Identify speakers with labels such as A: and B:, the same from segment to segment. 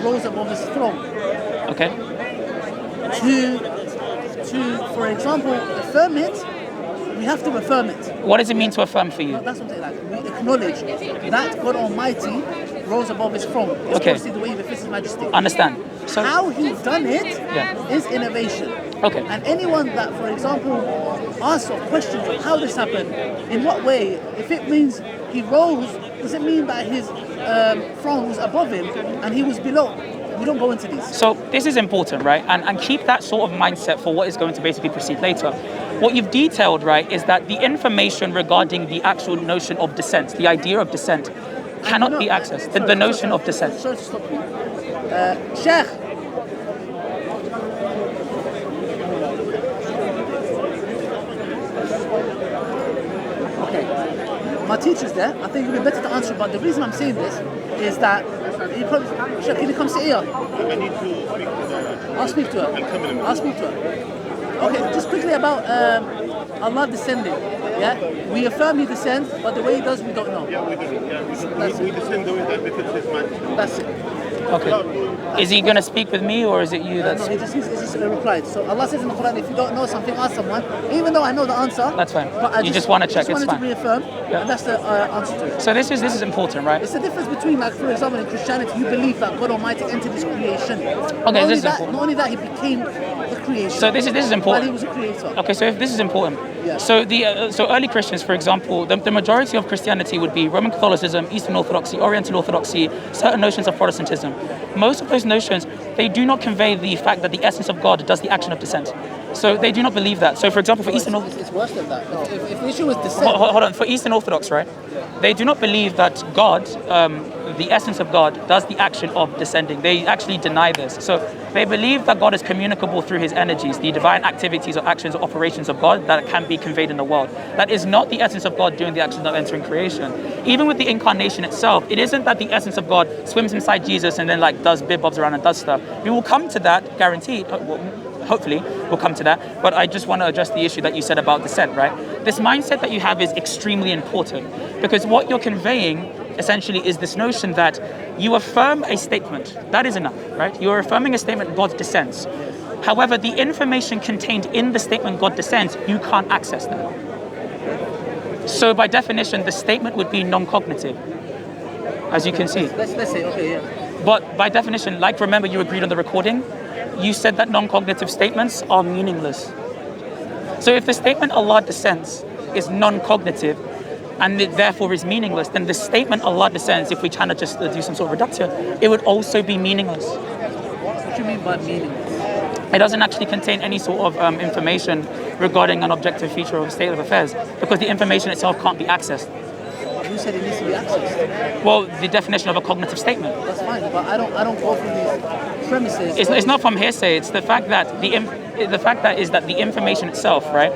A: rose above his throne.
B: Okay.
A: To, for example, affirm it, we have to affirm it.
B: What does it mean to affirm for you?
A: No, that's what I'm saying. Like, we acknowledge that God Almighty rose above his throne. It's
B: Okay.
A: the way he befits his majesty.
B: Understand. So
A: how he done it is innovation.
B: Okay.
A: And anyone that, for example, asks or questions how this happened, in what way, if it means he rose, does it mean that his throne was above him and he was below? We don't go into these.
B: So this is important, right? And keep that sort of mindset for what is going to basically proceed later. What you've detailed, right, is that the information regarding the actual notion of descent, the idea of descent, cannot be accessed. The notion of descent.
A: Sorry to stop you. Sheikh. Okay. My teacher's there. I think it would be better to answer, but the reason I'm saying this is that Sheikh, can you come sit here?
C: I need to speak to her.
A: I'll speak to her. I'll speak to her. Okay, just quickly about Allah descending. Yeah, we affirm He descends, but the way He does, we don't know.
C: Yeah, we do. Yeah, we descend the way that befits His majesty.
A: That's it.
B: Okay. Is he going to speak with me, or is it you that's...
A: No, he's just replied. So Allah says in the Quran, if you don't know something, ask someone. Even though I know the answer.
B: That's fine.
A: But I
B: you just want to check,
A: it's fine.
B: fine.
A: To reaffirm, and that's the answer to it.
B: So this is important, right?
A: It's the difference between, like, for example, in Christianity, you believe that God Almighty entered His creation.
B: Okay, this is important.
A: Not only that, He became the creation.
B: So this is important.
A: While He was a creator.
B: Okay, so if this is important.
A: Yeah.
B: So so early Christians, for example, the majority of Christianity would be Roman Catholicism, Eastern Orthodoxy, Oriental Orthodoxy, certain notions of Protestantism. Most of those notions, they do not convey the fact that the essence of God does the action of descent. So they do not believe that. So for example, for Eastern Orthodox...
A: It's worse than that. No, if the issue was descent...
B: Hold on, for Eastern Orthodox, right? They do not believe that God, the essence of God, does the action of descending. They actually deny this. So they believe that God is communicable through His energies, the divine activities or actions or operations of God that can be conveyed in the world. That is not the essence of God doing the action of entering creation. Even with the incarnation itself, it isn't that the essence of God swims inside Jesus and then like does bib-bobs around and does stuff. We will come to that, guaranteed. Hopefully, we'll come to that. But I just want to address the issue that you said about descent, right? This mindset that you have is extremely important because what you're conveying essentially is this notion that you affirm a statement. That is enough, right? You're affirming a statement, God descends. However, the information contained in the statement, God descends, you can't access that. So by definition, the statement would be non-cognitive, as you can see.
A: Let's say, okay, yeah.
B: But by definition, like remember you agreed on the recording, you said that non-cognitive statements are meaningless. So if the statement Allah descends is non-cognitive and it therefore is meaningless, then the statement Allah descends, if we try to just do some sort of reductio, it would also be meaningless.
A: What do you mean by meaningless?
B: It doesn't actually contain any sort of information regarding an objective feature of a state of affairs because the information itself can't be accessed.
A: You said it needs to be accessed.
B: Well, the definition of a cognitive statement.
A: That's fine, but I don't go through these premises.
B: It's not from hearsay. It's the fact that the information itself, right,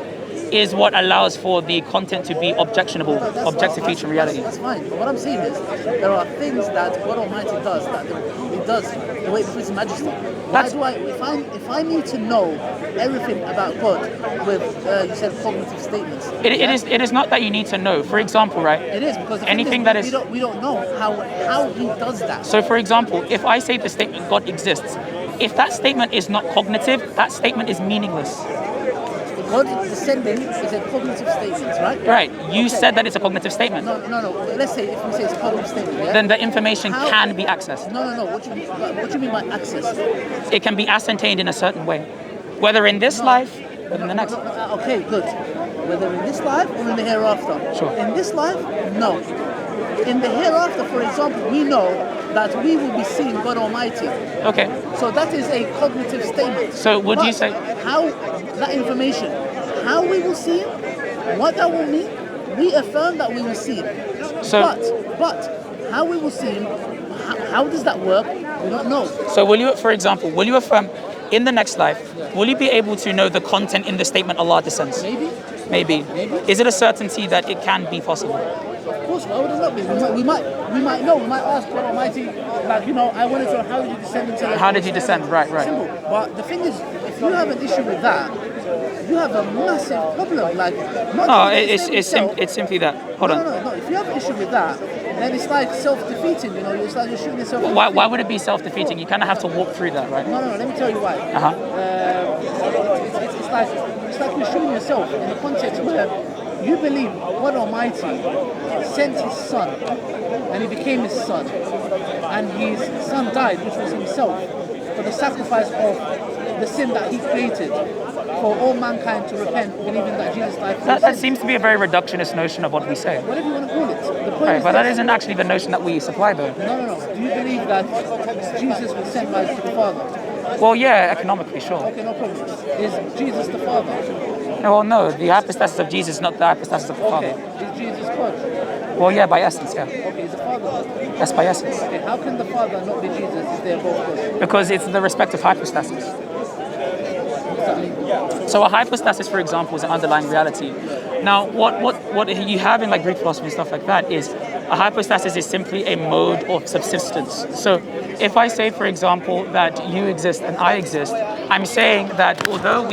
B: is what allows for the content to be objectionable, objective feature in reality.
A: That's fine. But what I'm saying is, there are things that God Almighty does that He does the way it befits His majesty. If I need to know everything about God with you said cognitive statements,
B: it is not that you need to know. For example, right?
A: It is because
B: anything that is
A: we don't know how He does that.
B: So, for example, if I say the statement God exists, if that statement is not cognitive, that statement is meaningless.
A: God descending is a cognitive statement, right?
B: Right. You said that it's a cognitive statement.
A: No. Let's say if we say it's a cognitive statement, yeah?
B: Then the information can be accessed.
A: No. What do you mean by access?
B: It can be ascertained in a certain way, whether in this life or in the next.
A: Okay, good. Whether in this life or in the hereafter.
B: Sure.
A: In this life, no. In the hereafter, for example, we know that we will be seeing God Almighty.
B: Okay.
A: So that is a cognitive statement.
B: So would you say
A: how that information, how we will see Him, what that will mean? We affirm that we will see Him.
B: So,
A: but how we will see Him, how does that work? We don't know.
B: So will you, for example, will you affirm in the next life, will you be able to know the content in the statement Allah descends? Maybe. Is it a certainty that it can be possible?
A: Of course, why would it not be? We might know. We might ask God Almighty, like, I wanted to know how did you descend into the...
B: How did you descend? Right.
A: Simple. But the thing is, if you have an issue with that, you have a massive problem. Like,
B: no, it's simply that. Hold on.
A: No. If you have an issue with that, then it's like self-defeating, you know, it's like you're shooting yourself.
B: Why would it be self-defeating? You kind of have to walk through that, right?
A: No, let me tell you why. It's like you're shooting yourself in the context where you believe God Almighty sent His Son, and He became His Son, and His Son died, which was Himself, for the sacrifice of the sin that He created, for all mankind to repent, believing that Jesus died for
B: That seems to be a very reductionist notion of what we say.
A: whatever you want to call it. The point
B: Right,
A: is
B: but that isn't actually the notion that we supply, though.
A: No. Do you believe that Jesus was sent by the Father?
B: Well, yeah, economically, sure.
A: Okay, no problem. Is Jesus the Father?
B: Well, no, the hypostasis of Jesus is not the hypostasis of the
A: Okay.
B: Father.
A: Is Jesus God?
B: Well, yeah, by essence, yeah.
A: Okay, is the Father God?
B: That's by essence.
A: Okay, how can the Father not be Jesus if they're both God?
B: Because it's the respective hypostasis. So a hypostasis, for example, is an underlying reality. Now, what you have in like Greek philosophy and stuff like that is a hypostasis is simply a mode of subsistence. So if I say, for example, that you exist and I exist, I'm saying that although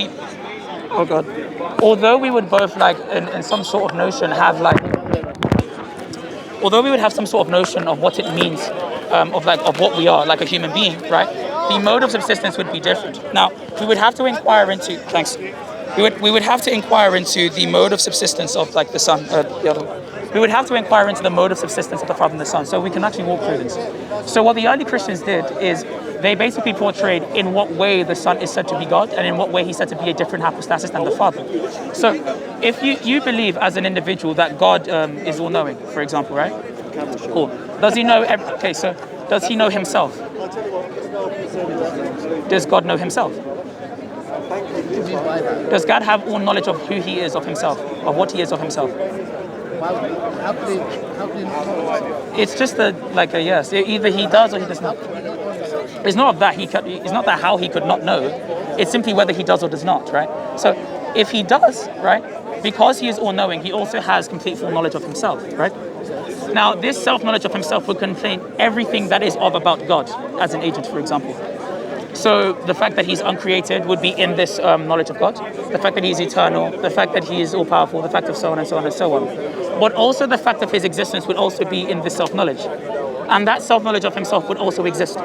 B: we would both like in some sort of notion have like, although we would have some sort of notion of what it means of what we are, like a human being, right? The mode of subsistence would be different. Now, we would have to inquire into. Thanks. We would have to inquire into the mode of subsistence of like the Son. We would have to inquire into the mode of subsistence of the Father and the Son, so we can actually walk through this. So what the early Christians did is they basically portrayed in what way the Son is said to be God and in what way He's said to be a different hypostasis than the Father. So if you believe as an individual that God is all-knowing, for example, right? Cool. Does He know? Okay, so does He know Himself? Does God know Himself? Does God have all knowledge of who He is of Himself, of what He is of Himself?
A: How could He not know?
B: It's just a yes. Either He does or He does not. It's not that it's not that how He could not know. It's simply whether He does or does not, right? So if He does, right, because He is all-knowing, He also has complete full knowledge of Himself, right? Now, this self-knowledge of Himself would contain everything that is of about God as an agent, for example. So the fact that He's uncreated would be in this knowledge of God. The fact that He's eternal, the fact that He is all-powerful, the fact of so on and so on and so on. But also the fact of His existence would also be in this self-knowledge. And that self-knowledge of Himself would also exist.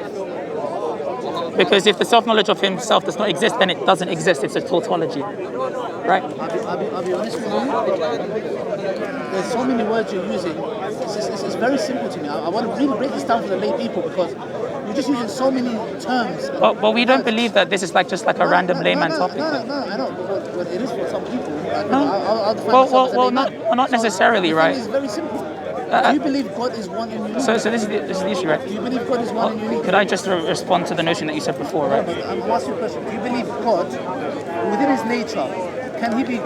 B: Because if the self-knowledge of Himself does not exist, then it doesn't exist. It's a tautology. Right?
A: I'll be honest with you. There's so many words you're using. It's very simple to me. I want to really break this down for the lay people because you're just using so many terms.
B: But we don't believe that this is just like a random layman topic.
A: No, I know. But it is for some people.
B: Well, not necessarily, right?
A: It's very simple. Do you believe God is one and unique?
B: So this is the issue, right?
A: Do you believe God is one and unique?
B: Could I just respond to the notion that you said before, right?
A: I'm asking you a question. Do you believe God, within His nature, can He be?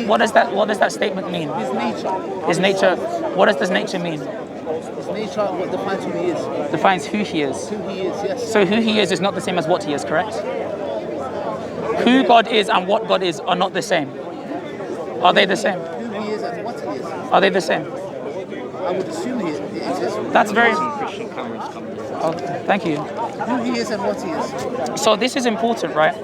B: What does that statement mean?
A: His nature.
B: His nature. What does nature mean?
A: His nature, what defines who He is.
B: Defines who He is.
A: Who He is, yes.
B: So who He is not the same as what He is, correct? Who God is and what God is are not the same. Are they the same?
A: Who He is and what He is.
B: Are they the same?
A: I would assume He exists.
B: That's very. Oh, thank you.
A: Who He is and what He is.
B: So this is important, right?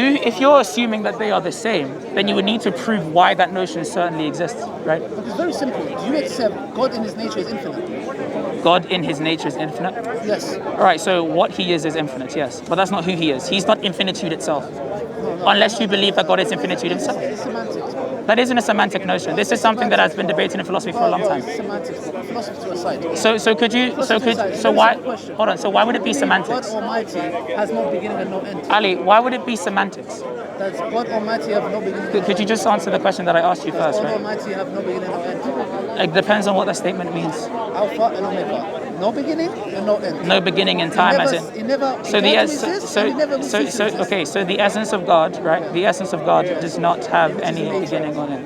B: If you're assuming that they are the same, then you would need to prove why that notion certainly exists, right?
A: But it's very simple. Do you accept God in His nature is infinite?
B: God in His nature is infinite?
A: Yes.
B: All right, so what He is infinite, yes. But that's not who He is. He's not infinitude itself.
A: No.
B: Unless you believe that God is infinitude Himself.
A: It's semantics.
B: That isn't a semantic notion. This is something that has been debated in philosophy for a long time.
A: It's semantics. Philosophy to a side.
B: So why would it be semantics?
A: God Almighty has no beginning and no end.
B: Ali, why would it be semantics?
A: Does God Almighty have no beginning and no end?
B: Could you just answer the question that I asked you
A: Does
B: first,
A: God
B: right?
A: Almighty have no beginning and no end?
B: It depends on what that statement means.
A: Alpha and Omega. No beginning and no end.
B: No beginning in time, as in. So the essence of God, right? The essence of God does not have any beginning on it,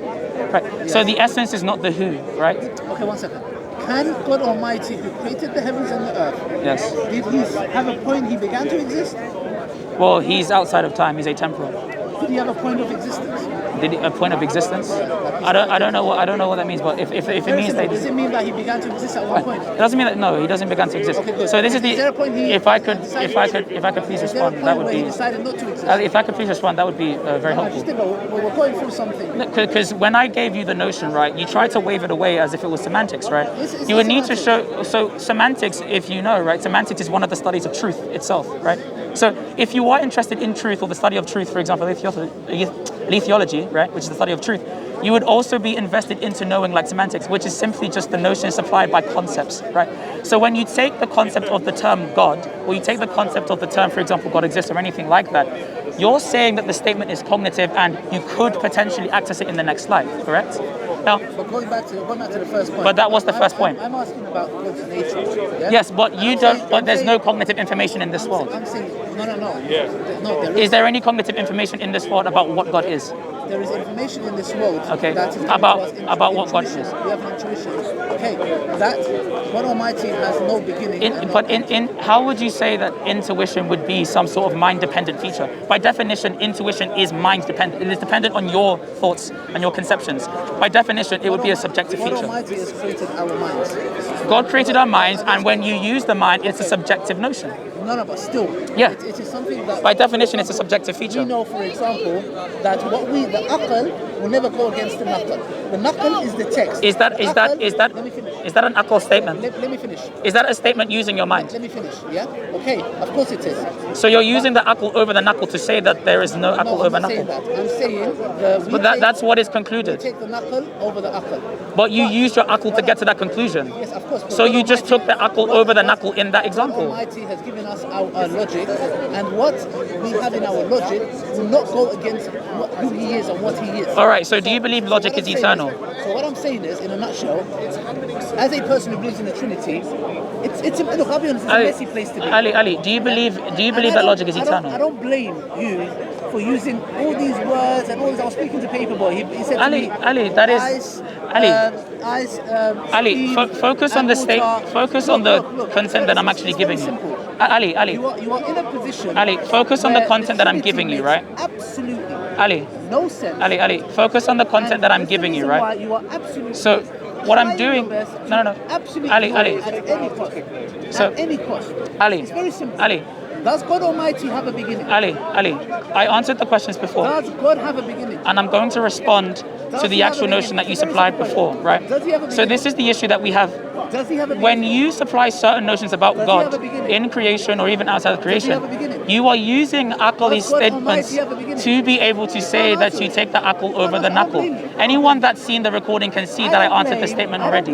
B: right? Yes. So the essence is not the who, right?
A: Okay, 1 second. Can God Almighty, who created the heavens and the earth,
B: yes,
A: did He have a point He began to exist?
B: Well, He's outside of time. He's atemporal.
A: Did He have a point of existence?
B: a point of existence. I don't know what that means, but if it means that,
A: does it mean that he began to exist at one point?
B: it doesn't mean that. No, he doesn't begin to exist.
A: Okay, good.
B: So this is
A: Is there a point he
B: if I could please
A: Is there a
B: respond,
A: point
B: that would
A: where he
B: be.
A: decided not to exist?
B: If I could please respond, that would be very helpful.
A: We're going through something.
B: Because when I gave you the notion, right, you tried to wave it away as if it was semantics, right?
A: It's
B: You would
A: not
B: need to show. So semantics, if you know, right, semantics is one of the studies of truth itself, right? So if you are interested in truth or the study of truth, for example, lithology, right, which is the study of truth, you would also be invested into knowing like semantics, which is simply just the notion supplied by concepts, right? So when you take the concept of the term God, or you take the concept of the term, for example, God exists or anything like that, you're saying that the statement is cognitive and you could potentially access it in the next life, correct? Now,
A: But going back to the first point.
B: But that was the first point.
A: I'm asking about God's nature. Yeah?
B: yes, but you don't. But there's no cognitive information in this world.
A: I'm saying no.
C: Yeah.
A: No, there
B: Is there any cognitive information in this world about what God is?
A: There is information in this world
B: Okay.
A: that is given
B: About-
A: to us in,
B: about what God
A: intuition.
B: is.
A: We have an intuition. Okay, that God Almighty has no beginning. and no
B: But
A: end.
B: how would you say that intuition would be some sort of mind-dependent feature? By definition, intuition is mind-dependent. It is dependent on your thoughts and your conceptions. By definition, it would be a subjective
A: God
B: feature.
A: Almighty has created our minds.
B: God created our minds, and when you use the mind, it's a subjective notion.
A: But still,
B: Yeah.
A: it is something that
B: By definition, it's a subjective
A: we
B: feature.
A: know, for example, that the aql will never go against the naql. The naql is the text.
B: Is that
A: Let me finish.
B: an akal statement?
A: Let me finish.
B: Is that a statement using your mind?
A: Let me finish. Yeah. Okay. Of course it is.
B: So you're using the akal over the knuckle to say that there is no akal
A: No,
B: over
A: I'm not saying
B: knuckle.
A: that. I'm saying
B: But that's what is
A: we
B: concluded.
A: take the naql over the aql.
B: But you used your akal to get to that conclusion.
A: Yes, of course.
B: So you just took the akal over the knuckle in that example.
A: Almighty has given us our logic, and what we have in our logic will not go against who He is and what He is.
B: All right. So do you believe logic
A: what
B: is
A: I'm saying
B: eternal?
A: So what I'm saying is, in a nutshell, as a person who believes in the Trinity, it's look, I'll be honest, it's a messy place to be.
B: Ali, do you believe that logic is
A: I
B: eternal?
A: don't blame you for using all these words and all this. I was speaking to Paperboy. He said
B: Ali,
A: to me,
B: Ali, that is Ali. Ali,
A: Steve,
B: focus on the
A: and
B: state.
A: Walter.
B: Focus on the
A: Look,
B: content that I'm
A: it's
B: actually
A: very
B: giving you.
A: simple.
B: Ali,
A: You are in a position.
B: Ali, focus on the
A: where
B: content that I'm
A: Trinity
B: giving you,
A: makes
B: right?
A: Absolutely
B: Ali,
A: no sense.
B: Ali, focus on the content
A: And
B: that I'm
A: that's the
B: giving you,
A: reason
B: right?
A: why you are absolutely
B: So what I'm
A: trying
B: doing,
A: your best
B: no,
A: to absolutely
B: Ali,
A: ignore
B: Ali.
A: it at any cost.
B: So-
A: At any cost.
B: Ali,
A: It's very simple.
B: Ali,
A: Does God Almighty have a beginning?
B: Ali, I answered the questions before,
A: Does God have a beginning?
B: and I'm going to respond to the actual notion that you supplied before, right?
A: Does He have a
B: So
A: beginning?
B: this is the issue that we have.
A: Does He have a beginning?
B: When you supply certain notions about
A: Does He have
B: God
A: a beginning?
B: in creation or even outside of
A: Does He
B: creation,
A: have a beginning?
B: you are using akali
A: Does God
B: statements
A: Almighty have a beginning?
B: to be able to say that you take the akal over the knuckle. Anyone that's seen the recording can see that I answered the statement already.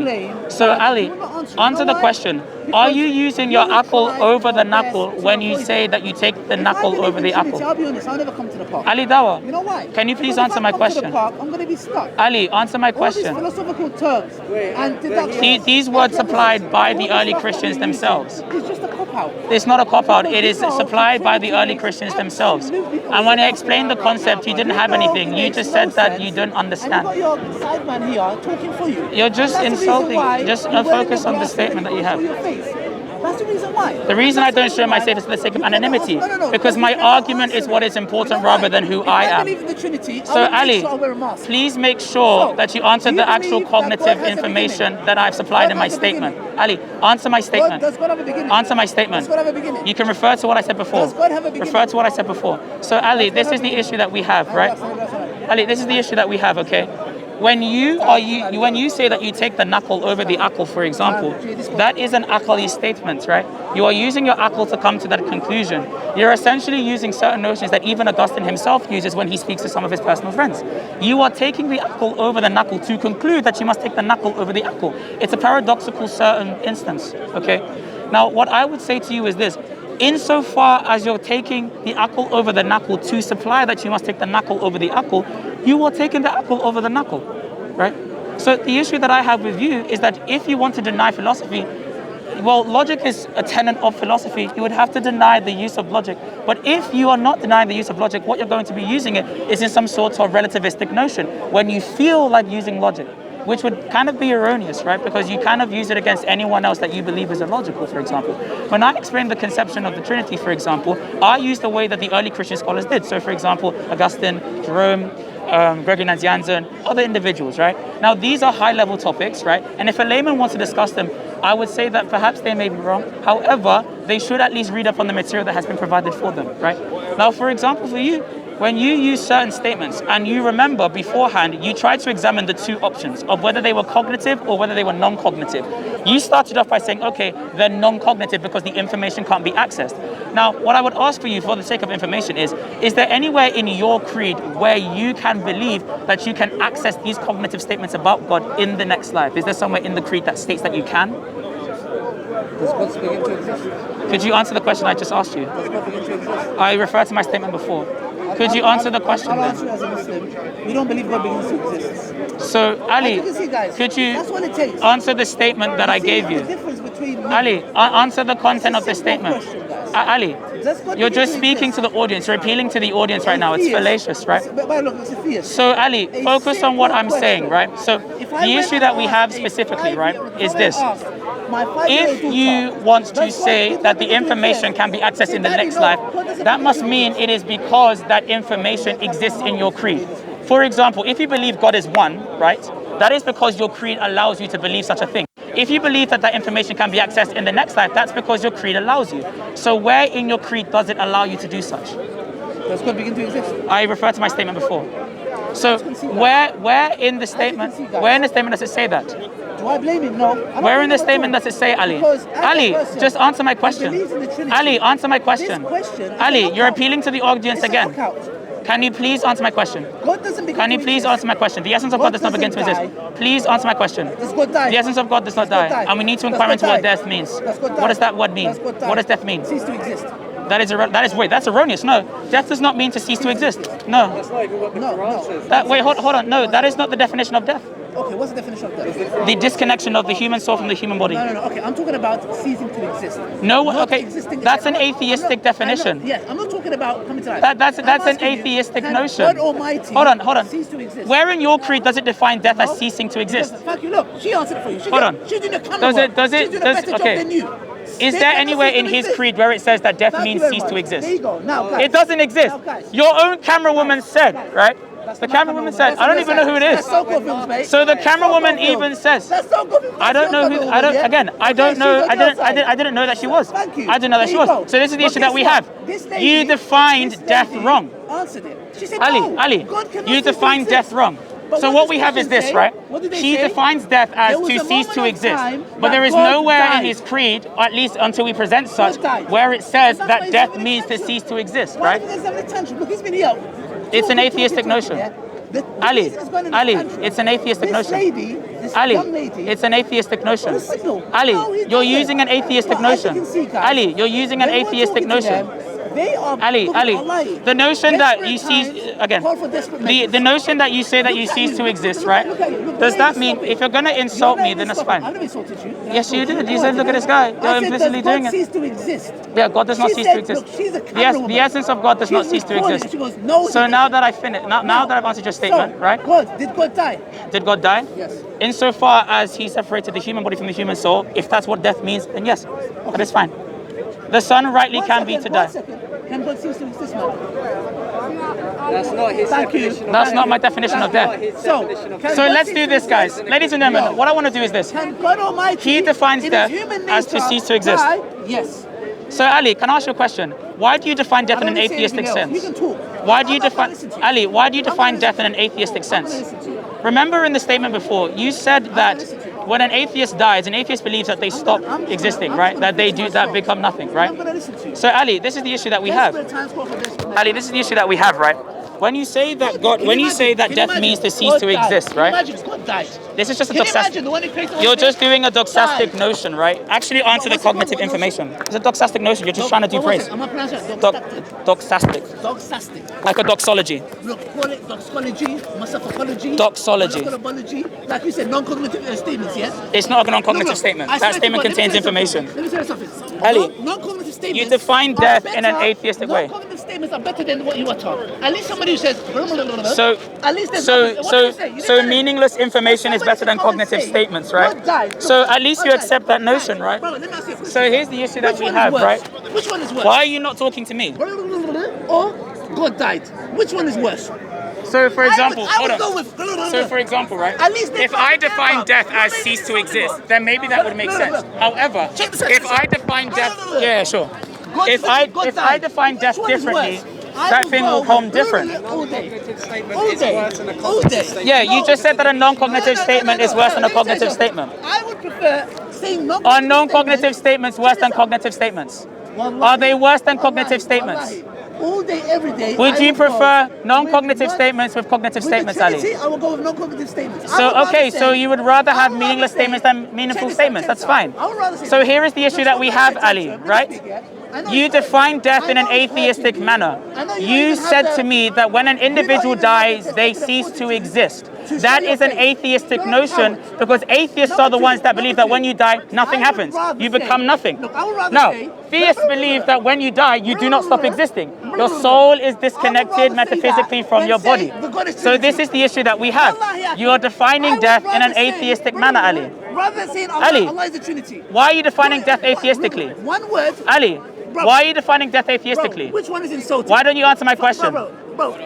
B: So Ali, answer the question. Are you using your akal over the knuckle when you say that you take the knuckle over the akal?
A: I'll be honest, I'll never come to the park.
B: Ali Dawah,
A: You know why?
B: can you please
A: Because
B: answer
A: if
B: my
A: I come to
B: question?
A: the park, I'm going to be stuck.
B: Ali, answer my
A: All these
B: question.
A: philosophical terms and deductions.
B: These words supplied by the early Christians themselves.
A: It's just a cop-out.
B: It's not a cop-out, it is supplied by the early Christians themselves. And when I explained the concept, you didn't have anything. You just said that you don't
A: And
B: understand.
A: you've got your sideman here talking for you.
B: You're just
A: And that's the
B: insulting.
A: reason why
B: Just
A: you're wearing
B: focus
A: a
B: on the
A: glass
B: statement that you
A: for
B: have.
A: your face. That's the reason why.
B: The reason I
A: That's the
B: don't show
A: reason
B: my
A: why
B: face is for the sake of
A: you cannot
B: anonymity.
A: answer- No.
B: Because my
A: you cannot
B: argument is
A: answer
B: what
A: it.
B: is important
A: You know
B: rather
A: why?
B: than who
A: If
B: I
A: I
B: am.
A: believe in the Trinity,
B: So
A: I would make
B: Ali,
A: sure I wear a mask.
B: please make sure
A: So,
B: that you answer
A: do
B: the
A: you
B: actual
A: believe that God
B: cognitive
A: has a
B: information
A: beginning?
B: that I've supplied
A: God
B: in my
A: has a beginning.
B: statement. Ali, answer my statement.
A: Does God have a beginning?
B: Answer my statement.
A: Does God have a beginning?
B: You can refer to what I said before.
A: Does God have a beginning?
B: Refer to what I said before. So Ali,
A: Does God
B: this
A: have
B: is
A: a
B: the
A: beginning?
B: issue that we have, right?
A: That's
B: Ali, this is the issue that we have, okay? When you say that you take the knuckle over the akal, for example, that is an akali statement, right? You are using your akal to come to that conclusion. You're essentially using certain notions that even Augustine himself uses when he speaks to some of his personal friends. You are taking the akal over the knuckle to conclude that you must take the knuckle over the akal. It's a paradoxical certain instance, okay? Now, what I would say to you is this. Insofar as you're taking the akal over the knuckle to supply that you must take the knuckle over the akal, you are taking the akal over the knuckle, right? So the issue that I have with you is that if you want to deny philosophy, well, logic is a tenet of philosophy. You would have to deny the use of logic. But if you are not denying the use of logic, what you're going to be using it is in some sort of relativistic notion when you feel like using logic, which would kind of be erroneous, right? Because you kind of use it against anyone else that you believe is illogical, for example. When I explained the conception of the Trinity, for example, I used the way that the early Christian scholars did. So, for example, Augustine, Jerome, Gregory Nazianzen, other individuals, right? Now, these are high-level topics, right? And if a layman wants to discuss them, I would say that perhaps they may be wrong. However, they should at least read up on the material that has been provided for them, right? Now, for example, for you, when you use certain statements and you remember beforehand, you tried to examine the two options of whether they were cognitive or whether they were non-cognitive. You started off by saying, okay, they're non-cognitive because the information can't be accessed. Now, what I would ask for you for the sake of information is there anywhere in your creed where you can believe that you can access these cognitive statements about God in the next life? Is there somewhere in the creed that states that you can?
A: Does God begin to exist?
B: Could you answer the question I just asked you?
A: Does God begin to exist?
B: I referred to my statement before. Could you answer the question
A: I'll
B: then?
A: answer you as a Muslim. We don't believe God begins to exist.
B: So, Ali,
A: As you can see, guys,
B: could you
A: that's what it takes.
B: answer the statement that I
A: See,
B: gave
A: the
B: you?
A: difference between
B: Ali, answer the content of the
A: It's a simple
B: statement.
A: question, guys.
B: Ali,
A: Does God
B: you're
A: begin
B: just
A: to
B: speaking
A: exist?
B: to the audience. You're appealing to the audience right now. It's
A: Theist.
B: fallacious, right?
A: But look, it's a theist.
B: So, Ali,
A: A
B: focus on what I'm
A: simple
B: saying,
A: question.
B: right? So,
A: If I
B: the
A: went
B: issue
A: and
B: that we
A: asked
B: have
A: a
B: specifically, right,
A: five-year-old-
B: is
A: if I went
B: this.
A: and asked my 5-year-old
B: If you
A: daughter,
B: want to
A: does God
B: say
A: begin
B: that the
A: to exist?
B: information can be accessed
A: Say,
B: in the
A: Daddy,
B: next
A: no,
B: life,
A: God doesn't
B: that
A: begin
B: must
A: to
B: mean
A: exist.
B: it is because that information exists in your creed. For example, if you believe God is one, right, that is because your creed allows you to believe such a thing. If you believe that that information can be accessed in the next life, that's because your creed allows you. So where in your creed does it allow you to do such?
A: Does God begin to exist?
B: I referred to my statement before. So where in the statement, where in the statement does it say that?
A: Do I blame him? No. I don't
B: Where
A: blame
B: in the
A: him at
B: statement
A: all.
B: does it say, Ali?
A: Because as a
B: Ali,
A: person
B: just answer my
A: who
B: question.
A: believes in the Trinity,
B: Ali, answer my question.
A: this question is
B: Ali,
A: a
B: you're
A: knockout.
B: appealing to the audience
A: It's a
B: again.
A: knockout.
B: Can you please answer my question?
A: God doesn't begin
B: Can you
A: to
B: please
A: exist.
B: answer my question? The essence of God does not begin to
A: doesn't
B: exist.
A: die.
B: Please answer my question.
A: Does God die?
B: The essence of God does not
A: Does God
B: die.
A: die?
B: And we need to
A: Does
B: inquire
A: God
B: into what
A: die?
B: death means.
A: Does God die?
B: What does that word mean?
A: Does God die?
B: What does death mean?
A: Cease to exist.
B: That's erroneous. No, death does not mean to cease to exist. No. Wait, hold on. No, that is not the definition of death.
A: Okay, what's the definition of death?
B: The disconnection of the human soul from the human body.
A: No. Okay, I'm talking about ceasing to exist.
B: No,
A: Not
B: okay,
A: existing-
B: that's an
A: I'm not-
B: atheistic
A: I'm not-
B: definition.
A: Yes, I'm not talking about coming to life.
B: That's
A: I'm
B: an
A: asking you,
B: atheistic
A: can
B: notion.
A: God Almighty
B: Hold on.
A: cease to exist?
B: Where in your creed does it define death as
A: No?
B: ceasing to exist?
A: Fuck you, look, she answered it for you.
B: Hold on.
A: She's doing the camera
B: Does it-
A: work.
B: does it-
A: She's doing
B: does-
A: a better
B: okay.
A: job than you.
B: Is
A: They
B: there
A: cannot
B: anywhere
A: cease
B: in
A: to
B: his
A: exist.
B: creed where it says that death
A: Thank
B: means
A: you very
B: cease to
A: much.
B: exist?
A: There you go. Now, guys.
B: It doesn't exist.
A: Now, guys.
B: Your own camera woman said, right? The camera woman said, I don't even know who it
A: That's
B: is.
A: so cool films, mate.
B: So the camera
A: So
B: woman
A: cool films.
B: even says,
A: That's so cool films.
B: I don't know who. I don't. Again, I don't know. I didn't know that she was.
A: Thank you.
B: I didn't know that
A: There
B: she
A: you
B: was.
A: go.
B: So this is the
A: But
B: issue that
A: guess
B: we
A: what?
B: have.
A: This lady-
B: You defined
A: this
B: death
A: lady
B: wrong.
A: Answered it. She said,
B: Ali,
A: no,
B: Ali,
A: God cannot
B: you
A: cease to
B: defined
A: exist.
B: death wrong.
A: But
B: So
A: what
B: what
A: does
B: we have is
A: Christian
B: this,
A: say?
B: right?
A: What did they
B: She
A: say?
B: defines death as
A: There was
B: to
A: a
B: cease
A: moment
B: to
A: of
B: exist.
A: time
B: But
A: that
B: there is
A: God
B: nowhere in
A: died.
B: his creed, or at least until we present such,
A: God died.
B: where it says
A: And that's why
B: that
A: he's
B: death
A: having
B: means to
A: attention.
B: cease to exist,
A: Why
B: right?
A: did he have attention? Look, he's been here.
B: It's an atheistic notion.
A: Yeah? The
B: Ali,
A: reason he's gone in
B: Ali,
A: this country,
B: it's an atheistic
A: this
B: notion.
A: Lady, this
B: Ali,
A: young lady,
B: it's an atheistic notion.
A: Well, signal.
B: Ali,
A: No, he
B: you're
A: doesn't.
B: using an atheistic
A: But as you
B: notion.
A: can see, guys,
B: Ali, you're using an
A: when we're
B: atheistic
A: talking to
B: notion.
A: them, they are
B: Ali,
A: looking
B: Ali,
A: at Allah.
B: the notion that
A: Desperate
B: you see
A: times
B: again,
A: call for desperate
B: the
A: measures.
B: notion that you say that
A: Look
B: you
A: at
B: cease
A: you.
B: to
A: Look,
B: exist,
A: look,
B: right?
A: look at you. Look,
B: Does
A: don't
B: that
A: even
B: mean
A: stop it.
B: if you're gonna
A: You're
B: insult
A: not
B: me,
A: even
B: then that's
A: stopping.
B: fine?
A: I've never insulted you.
B: Yes, you did. You
A: Go
B: said,
A: on,
B: look at this
A: you
B: guy.
A: know.
B: You're
A: I said,
B: implicitly
A: does
B: doing
A: God
B: it.
A: cease to exist?
B: Yeah, God does not
A: She
B: cease
A: said,
B: to exist.
A: look, she's a
B: The,
A: camera woman.
B: the essence of God does not
A: She's
B: cease to
A: recording
B: exist.
A: it. She goes, no,
B: So
A: he
B: now
A: doesn't.
B: that I finished, now that I've answered your statement,
A: So,
B: right?
A: Did God die?
B: Did God die?
A: Yes.
B: Insofar as he separated the human body from the human soul, if that's what death means, then yes, that is fine. The son rightly can be to die.
A: 1 second. Can God cease to exist, man?
D: That's not his
A: Thank you.
D: definition of
B: That's
D: death.
B: not my definition of death.
D: His
A: So,
D: definition of
A: can
D: death.
B: So
A: God
B: let's
A: cease
B: do
A: to
B: this, guys.
A: exist?
B: Ladies and gentlemen,
A: No.
B: what I want to do is this.
A: Can God Almighty,
B: He defines
A: in
B: death
A: his human
B: as to
A: nature,
B: cease to exist.
A: die? Yes.
B: So Ali, can I ask you a question? Why do you define death
A: I
B: in
A: don't
B: an
A: wanna say
B: atheistic
A: anything else.
B: sense?
A: You can talk.
B: Why do you
A: I'm not
B: define
A: gonna listen to you.
B: Ali? Why do you
A: I'm
B: define
A: gonna
B: death in
A: listen
B: an atheistic
A: I'm gonna
B: sense?
A: listen to you.
B: Remember in the statement before, you said that
A: listen to you.
B: when an atheist dies, an atheist believes that they stop existing, right? That they do that become nothing, right?
A: I'm gonna listen to you.
B: So Ali, this is the issue that we have.
A: Desperate times call for desperate
B: Ali, this is the issue that we have, right? When you say that God, when you say that death means to cease to exist, right?
A: Imagine God died.
B: This is just a
A: Can you imagine
B: doxastic.
A: the one who created all
B: You're
A: this?
B: just doing a doxastic
A: Died.
B: notion, right? Actually answer the
A: What's it called?
B: cognitive
A: What notion?
B: information. It's a doxastic notion. You're just trying to do
A: What was
B: praise.
A: it? I'm not pronouncing it.
B: Doc,
A: Doxastic.
B: doxastic,
A: Doxastic.
B: like a doxology.
A: Look, call it doxology, masophology,
B: Doxology.
A: monocolobology. Like you said, non-cognitive statements, yes?
B: It's not a non-cognitive
A: Look,
B: statement.
A: I
B: That
A: swear to
B: statement
A: God, let me
B: contains
A: tell you
B: information.
A: something. Let me tell you something.
B: Ali,
A: Non-cognitive statements.
B: you define
A: are
B: death in an
A: better-
B: atheistic way.
A: Non-cognitive statements are better than what you utter. At least somebody who says.
B: So,
A: at least there's
B: so,
A: nothing. What
B: so,
A: do you say? You
B: so
A: didn't-
B: meaningless information is
A: Somebody
B: better than
A: to come and
B: cognitive
A: say,
B: statements, right?
A: God died.
B: So
A: Look,
B: at least
A: God
B: you
A: died.
B: accept that notion,
A: Guys,
B: right?
A: Bro, let me ask you a question.
B: So here's the issue that
A: Which
B: we
A: one
B: have,
A: is
B: right?
A: worse? Which one is worse?
B: Why are you not talking to me?
A: Or God died? Which one is worse?
B: So, for example,
A: I would go with.
B: So, for example, right?
A: At least
B: if I define death as cease to exist, then maybe that would make sense. However, if I define death, yeah, sure. If I define death differently, that thing will come different.
A: All day.
B: Yeah, you just said that a non-cognitive statement is worse than a cognitive statement.
A: I would prefer saying
B: Are non-cognitive statements worse than cognitive statements? Are they worse than cognitive statements?
A: All day, every day.
B: Would you prefer non-cognitive statements with cognitive statements, Ali?
A: I will go with non-cognitive statements.
B: So, okay, so you would rather have meaningless statements than meaningful statements. That's fine. So here is the issue that we have, Ali, right? You define death in an atheistic manner. You said to me that when an individual dies, they cease to exist. That is an atheistic notion because atheists are the ones that believe that when you die, nothing happens. You become nothing. Now, theists believe that when you die, you do not stop existing. Your soul is disconnected metaphysically from your body. So this is the issue that we have. You are defining death in an atheistic manner, Ali. Ali, why are you defining death atheistically?
A: One word.
B: Ali, why are you defining death atheistically?
A: Which one is insulting?
B: Why don't you answer my question?
A: Bro,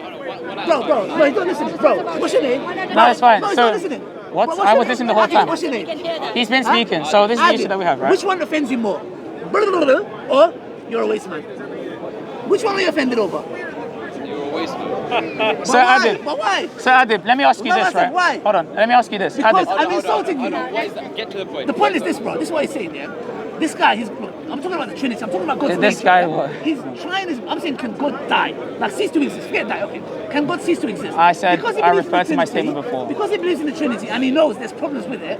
A: no, he's not listening. Bro, what's your name?
B: No, it's fine.
A: No, he's
B: So,
A: not listening.
B: what? I was listening the whole time.
A: What's your name?
B: He's been speaking, so this is the issue that we have, right?
A: Which one offends you more? Or you're a waste man? Which one are you offended over?
B: So Adib,
A: But why?
B: So Adib, let me ask you
A: No, I
B: this,
A: said
B: right?
A: why?
B: Hold on, let me ask you this.
A: Because
B: Adib,
A: I'm insulting you.
C: Get to the point.
A: The point is this, bro. This is what he's saying, yeah? This guy, I'm talking about the Trinity. I'm talking about God's
B: This
A: nature,
B: guy
A: yeah?
B: what?
A: He's trying his... I'm saying, can God die? Like, cease to exist. Forget die, okay. Can God cease to exist?
B: I said,
A: Because he
B: I
A: believes in the
B: referred to my
A: Trinity,
B: statement before.
A: Because he believes in the Trinity and he knows there's problems with it,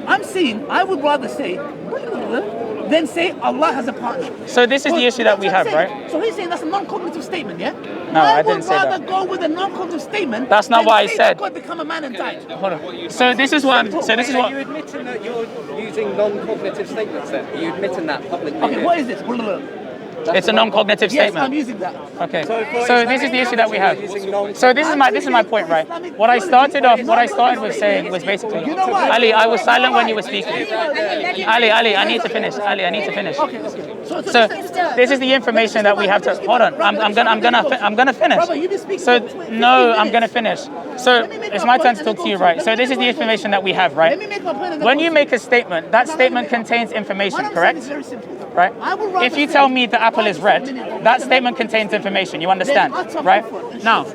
A: I'm saying, I would rather say, than say Allah has a partner.
B: So this is the issue that we have, right?
A: So he's saying that's a non-cognitive statement, yeah?
B: No, I didn't say
A: I would
B: that.
A: rather go with a non-cognitive statement.
B: That's not
A: than
B: what I
A: say
B: said.
A: that God become a man and died.
B: Hold on. So this is what. So this is
D: Are
B: what.
D: you admitting that you're using non-cognitive statements then? Are you admitting that publicly?
A: Okay, what is this?
B: It's a non-cognitive
A: Yes, I'm
B: statement.
A: using that.
B: Okay. So this is the issue that we have. So this is my point, right? What I started with saying was basically, Ali, I was silent when you were speaking. Ali, I need to finish. Ali, I need to finish. So this is the information that we have to. Hold on. I'm gonna finish. So no, I'm gonna finish. So it's my turn to talk to you, right? So this is the information that we have, right? When you make a statement, that statement contains information, correct? Right? If you tell me the apple is red, that statement contains information. You understand, right? Now,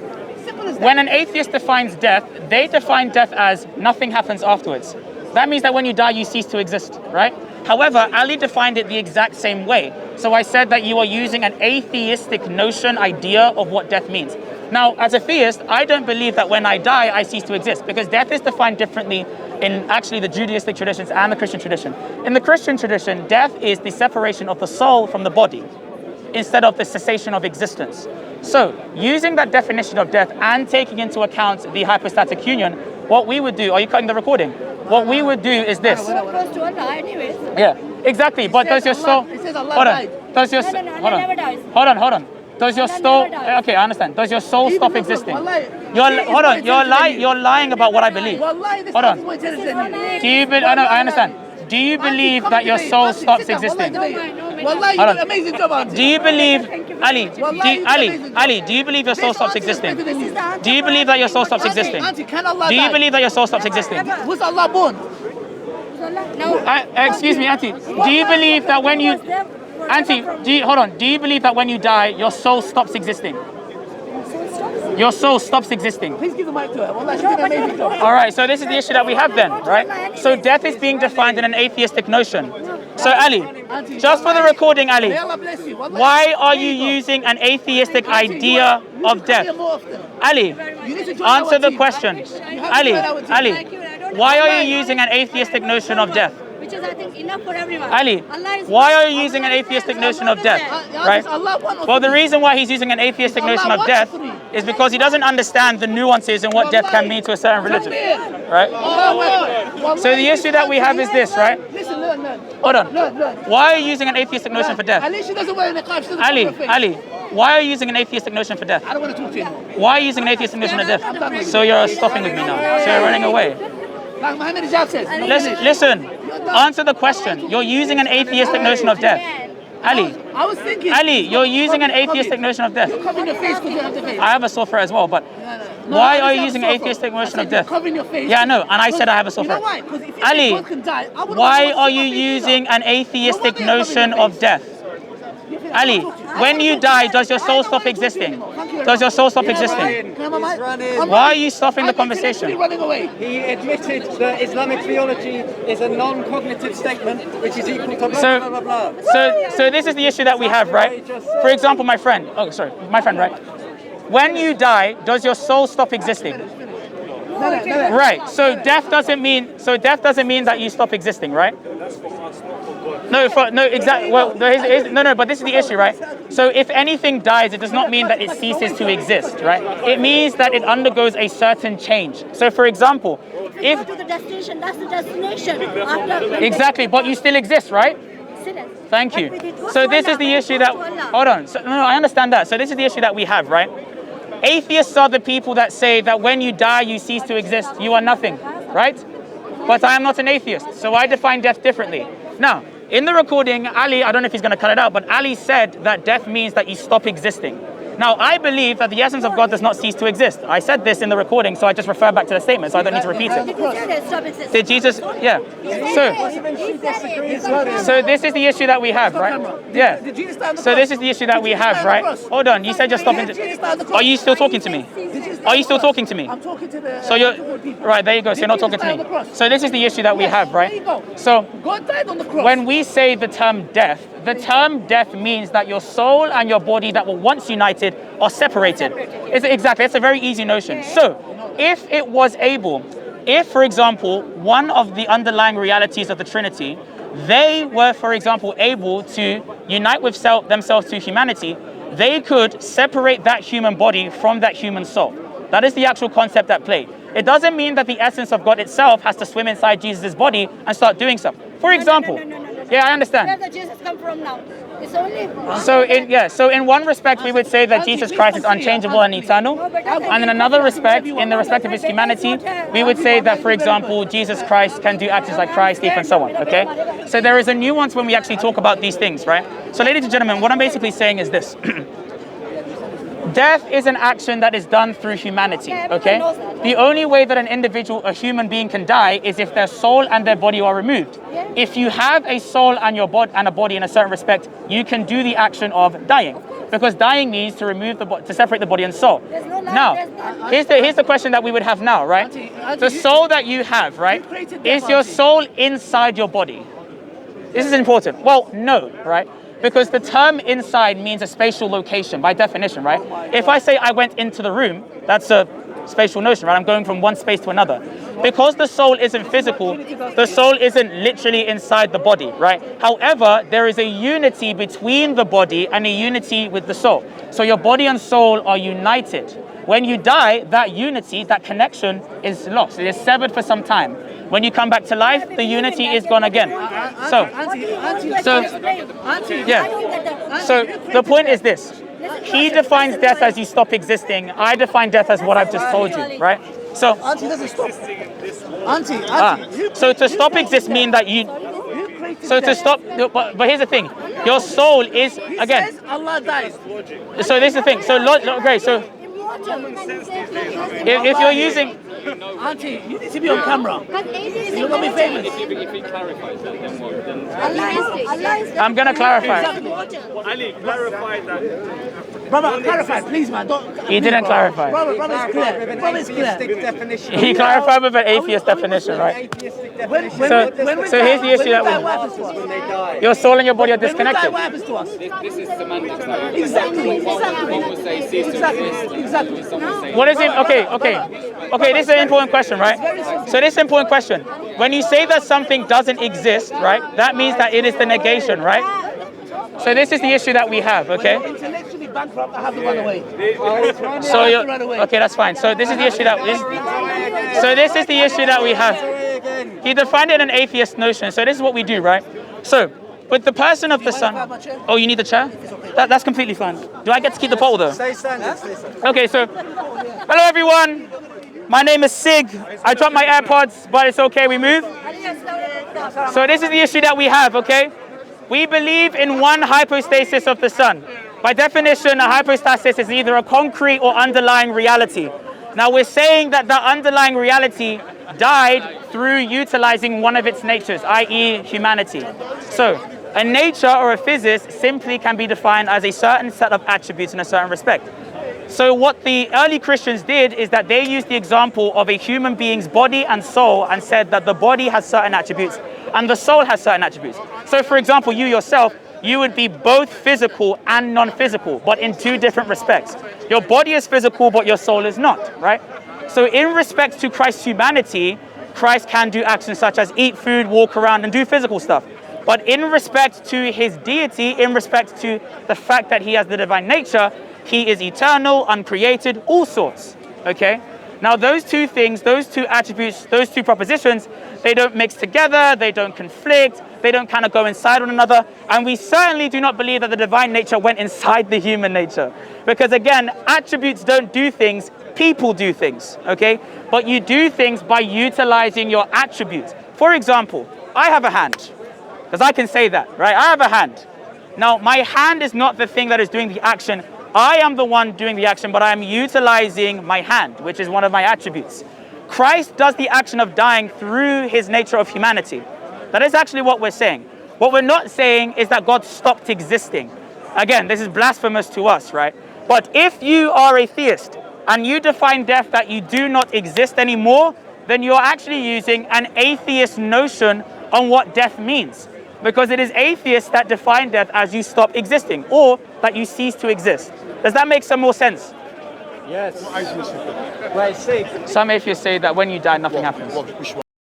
B: when an atheist defines death, they define death as nothing happens afterwards. That means that when you die, you cease to exist, right? However, Ali defined it the exact same way. So I said that you are using an atheistic notion, idea of what death means. Now, as a theist, I don't believe that when I die, I cease to exist, because death is defined differently in actually the Judaistic traditions and the Christian tradition. In the Christian tradition, death is the separation of the soul from the body, instead of the cessation of existence. So, using that definition of death and taking into account the hypostatic union, what we would do, are you cutting the recording? What we would do is this.
E: So close to Allah anyways.
B: Yeah, exactly, but does your soul...
A: It says Allah
B: Hold on,
A: died.
B: does your...
E: Allah never dies.
B: Hold on. Does your soul... Okay, I understand. Does your soul stop existing? You're lying about what I believe. Hold on. Do you believe... I understand. Do you believe that your soul stops existing?
A: Wallahi, you do an amazing job, Auntie.
B: Do you believe... Ali, do you believe your soul stops existing? Do you believe that your soul stops existing?
A: Auntie, can Allah
B: Do you
A: die?
B: believe that your soul stops existing?
A: Was Allah born?
E: No.
B: Excuse me, Auntie. Do you believe that when you... Auntie, hold on. Do you believe that when you die, your soul stops existing? Your soul stops existing.
A: Please give the mic to her. Wallahi, she did an amazing job.
B: All right, so this is the issue that we have then, right? So death is being defined in an atheistic notion. So Ali, just for the recording, Ali,
A: May Allah bless you. Wallahi,
B: why are you
A: there go.
B: using an atheistic idea
A: You
B: of
A: need to come
B: death?
A: here more often.
B: Ali,
A: You need to join
B: answer
A: our
B: the
A: team.
B: question.
A: You have to
B: Ali,
A: join our team.
B: Ali, why are you using an atheistic notion of death?
E: Which is, I think, enough for everyone.
B: Ali,
E: Allah is
B: why
E: one.
B: are you using an atheistic notion of death?
A: Yeah,
B: Right?
A: Allah one or
B: Well, the
A: three.
B: reason why he's using an atheistic
A: Allah
B: notion of
A: one
B: death
A: or three.
B: is because he doesn't understand the nuances and what death can mean to a certain religion. Right? So the issue that we have is this, right?
A: Listen, learn.
B: Hold on.
A: Learn.
B: Why are you using an atheistic notion for death?
A: At least she doesn't wear a niqab. She doesn't
B: Ali,
A: cover her face.
B: Ali, why are you using an atheistic notion for death?
A: I don't want to talk to you anymore.
B: Why are you using an atheistic notion of death? So you're stopping with me now. So you're running away.
A: Like Muhammad Hijab says.
B: Listen, answer the question. You're using an atheistic notion of death. Ali,
A: I was thinking.
B: Ali, you're using an atheistic notion of death.
A: You're covering your face because you have the face.
B: I have a software as well, but
A: No,
B: why
A: I
B: are you
A: have
B: using
A: a
B: an
A: software.
B: atheistic notion
A: I
B: of
A: said you're
B: death?
A: covering your face.
B: Yeah, I know, and I said I have a
A: You know
B: software.
A: why? Because if you
B: Ali,
A: think God can die, I wouldn't
B: why
A: want to
B: are
A: see
B: you
A: my face
B: using
A: either.
B: an atheistic
A: No wonder you're
B: notion
A: covering your
B: of death? Ali, when you die, does your soul stop existing? Does your soul stop existing? Why are you stopping the conversation?
A: Running away.
D: He admitted that Islamic theology is a non-cognitive statement, which is equal to blah, blah, blah, blah.
B: So this is the issue that we have, right? For example, my friend, right? When you die, does your soul stop existing? Right. So death doesn't mean that you stop existing, right? No, exactly. Well, no, but this is the issue, right? So if anything dies, it does not mean that it ceases to exist, right? It means that it undergoes a certain change. So, for example, if
E: Go to the destination, that's the destination.
B: exactly, but you still exist, right? Thank you. So this is the issue that. Hold on. So, no, I understand that. So this is the issue that we have, right? Atheists are the people that say that when you die, you cease to exist. You are nothing, right? But I am not an atheist, so I define death differently. Now, in the recording, Ali, I don't know if he's going to cut it out, but Ali said that death means that you stop existing. Now, I believe that the essence of God does not cease to exist. I said this in the recording, so I just refer back to the statement, so I don't need to repeat it. Did Jesus? Yeah. So this is the issue that we have, right? Yeah. So this is the issue that we have, right? Hold on. You said you're stopping. Are you still talking to me? Are you still talking to me?
A: I'm talking to the.
B: So you're right. There you go. So you're not talking to me. So this is the issue that we have, right? So
A: God died on the cross.
B: when we say the term death means that your soul and your body that were once united are separated. Exactly. It's a very easy notion. So if it was able, if, for example, one of the underlying realities of the Trinity, they were, for example, able to unite with themselves to humanity, they could separate that human body from that human soul. That is the actual concept at play. It doesn't mean that the essence of God itself has to swim inside Jesus' body and start doing stuff. For example, yeah, I understand.
E: Where does Jesus come from now? It's only.
B: So in one respect, we would say that Jesus Christ is unchangeable and eternal, and in another respect, in the respect of his humanity, we would say that, for example, Jesus Christ can do actions like Christ, thief, and so on. Okay. So there is a nuance when we actually talk about these things, right? So, ladies and gentlemen, what I'm basically saying is this. Death is an action that is done through humanity, okay? The only way that an individual, a human being, can die is if their soul and their body are removed. If you have a soul and a body in a certain respect, you can do the action of dying, because dying means to remove to separate the body and soul. Now, here's the question that we would have now, right? The soul that you have, right? Is your soul inside your body? This is important. Well, no, right? Because the term inside means a spatial location by definition, right? If I say I went into the room, that's a spatial notion, right? I'm going from one space to another. Because the soul isn't physical, the soul isn't literally inside the body, right? However, there is a unity between the body and a unity with the soul. So your body and soul are united. When you die, that unity, that connection is lost. It is severed for some time. When you come back to life, the unity is gone again. So the point is this. He defines death as you stop existing. I define death as what I've just told you, right? So,
A: Auntie doesn't stop. Auntie.
B: So to stop exist mean that you. So to stop, but here's the thing. Your soul is again.
A: Allah dies.
B: So this is the thing. So okay. So if you're using.
A: Auntie, you need to be on camera. You're gonna be famous.
D: If he clarifies that, then what?
B: I'm gonna clarify.
C: Ali, clarify that.
A: Brother, clarify, please, man.
B: He didn't clarify.
A: Brother, it's clear. Brother, it's clear.
D: Definition.
B: He clarified with an atheist definition, right? So here's the issue that your soul and your body are disconnected.
A: What happens to us?
F: This is semantics.
A: Exactly.
F: One would say cease to exist.
A: Exactly.
F: Someone say
B: What is it? Okay. This is an important question, right? So this is an important question. When you say that something doesn't exist, right? That means that it is the negation, right? So this is the issue that we have, okay?
A: Intellectually bankrupt, I have to run away.
B: So you're okay. That's fine. So this is the issue that we have. He defined it in an atheist notion. So this is what we do, right? So with the person of the Son. Oh, you need the chair? That's completely fine. Do I get to keep the pole though?
D: Stay standing.
B: Okay. So hello everyone. My name is Sig. I dropped my AirPods, but it's okay. We move. So this is the issue that we have, okay? We believe in one hypostasis of the sun. By definition, a hypostasis is either a concrete or underlying reality. Now we're saying that the underlying reality died through utilizing one of its natures, i.e. humanity. So a nature or a physis simply can be defined as a certain set of attributes in a certain respect. So what the early Christians did is that they used the example of a human being's body and soul and said that the body has certain attributes and the soul has certain attributes. So for example, you yourself, you would be both physical and non-physical, but in two different respects. Your body is physical, but your soul is not, right? So in respect to Christ's humanity, Christ can do actions such as eat food, walk around, and do physical stuff. But in respect to his deity, in respect to the fact that he has the divine nature, he is eternal, uncreated, all sorts, okay? Now those two things, those two attributes, those two propositions, they don't mix together, they don't conflict, they don't kind of go inside one another, and we certainly do not believe that the divine nature went inside the human nature. Because again, attributes don't do things, people do things, okay? But you do things by utilizing your attributes. For example, I have a hand, because I can say that, right? I have a hand. Now, my hand is not the thing that is doing the action. I am the one doing the action, but I am utilizing my hand, which is one of my attributes. Christ does the action of dying through his nature of humanity. That is actually what we're saying. What we're not saying is that God stopped existing. Again, this is blasphemous to us, right? But if you are a theist and you define death that you do not exist anymore, then you're actually using an atheist notion on what death means. Because it is atheists that define death as you stop existing or that you cease to exist. Does that make some more sense?
D: Yes. Well, I see.
B: Some atheists say that when you die, nothing happens.